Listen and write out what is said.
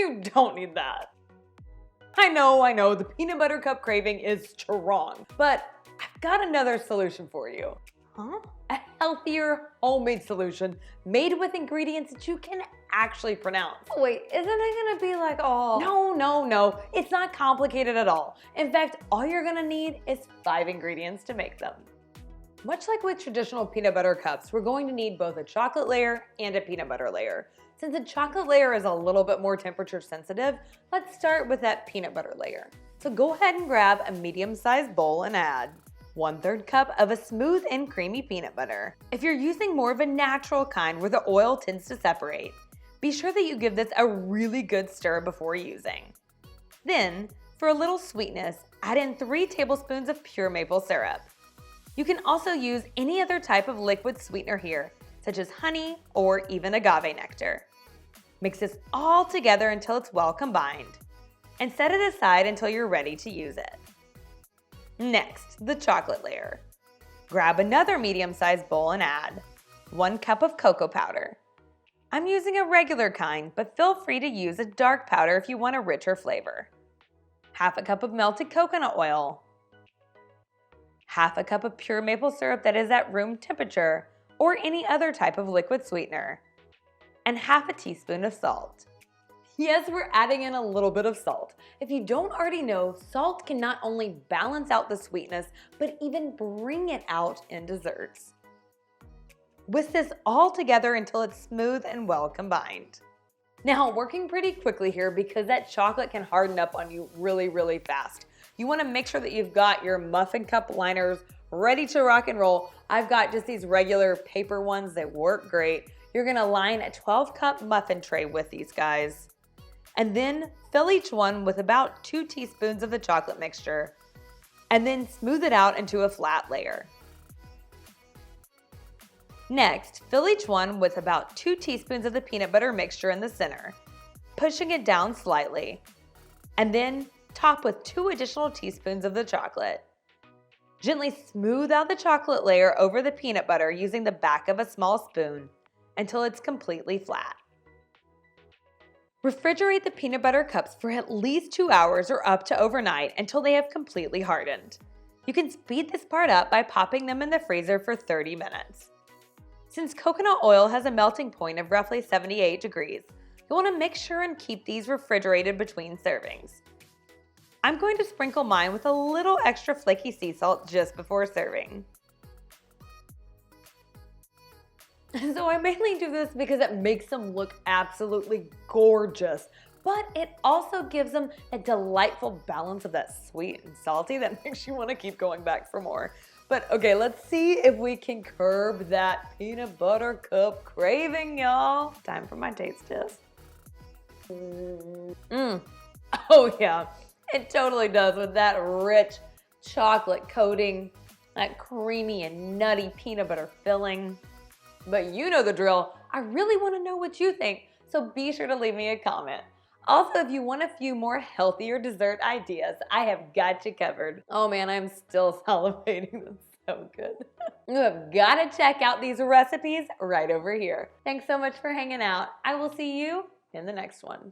You don't need that. I know, the peanut butter cup craving is strong, but I've got another solution for you. A healthier homemade solution made with ingredients that you can actually pronounce. Wait, isn't it gonna be like all... No. It's not complicated at all. In fact, all you're gonna need is 5 ingredients to make them. Much like with traditional peanut butter cups, we're going to need both a chocolate layer and a peanut butter layer. Since the chocolate layer is a little bit more temperature sensitive, let's start with that peanut butter layer. So go ahead and grab a medium-sized bowl and add 1/3 cup of a smooth and creamy peanut butter. If you're using more of a natural kind where the oil tends to separate, be sure that you give this a really good stir before using. Then, for a little sweetness, add in 3 tablespoons of pure maple syrup. You can also use any other type of liquid sweetener here, such as honey or even agave nectar. Mix this all together until it's well combined, and set it aside until you're ready to use it. Next, the chocolate layer. Grab another medium-sized bowl and add 1 cup of cocoa powder. I'm using a regular kind, but feel free to use a dark powder if you want a richer flavor. 1/2 cup of melted coconut oil. 1/2 cup of pure maple syrup that is at room temperature, or any other type of liquid sweetener. And 1/2 teaspoon of salt. Yes, we're adding in a little bit of salt. If you don't already know, salt can not only balance out the sweetness, but even bring it out in desserts. Whisk this all together until it's smooth and well combined. Now, working pretty quickly here because that chocolate can harden up on you really fast. You want to make sure that you've got your muffin cup liners ready to rock and roll. I've got just these regular paper ones that work great. You're gonna line a 12-cup muffin tray with these guys. And then fill each one with about 2 teaspoons of the chocolate mixture, and then smooth it out into a flat layer. Next, fill each one with about 2 teaspoons of the peanut butter mixture in the center, pushing it down slightly, and then top with 2 additional teaspoons of the chocolate. Gently smooth out the chocolate layer over the peanut butter using the back of a small spoon until it's completely flat. Refrigerate the peanut butter cups for at least 2 hours or up to overnight until they have completely hardened. You can speed this part up by popping them in the freezer for 30 minutes. Since coconut oil has a melting point of roughly 78 degrees, you'll want to make sure and keep these refrigerated between servings. I'm going to sprinkle mine with a little extra flaky sea salt just before serving. So I mainly do this because it makes them look absolutely gorgeous, but it also gives them a delightful balance of that sweet and salty that makes you want to keep going back for more. But okay, let's see if we can curb that peanut butter cup craving, y'all. Time for my taste test. Oh yeah, it totally does with that rich chocolate coating, that creamy and nutty peanut butter filling. But you know the drill. I really want to know what you think, so be sure to leave me a comment. Also, if you want a few more healthier dessert ideas, I have got you covered. Oh man, I'm still salivating. That's so good. You have got to check out these recipes right over here. Thanks so much for hanging out. I will see you in the next one.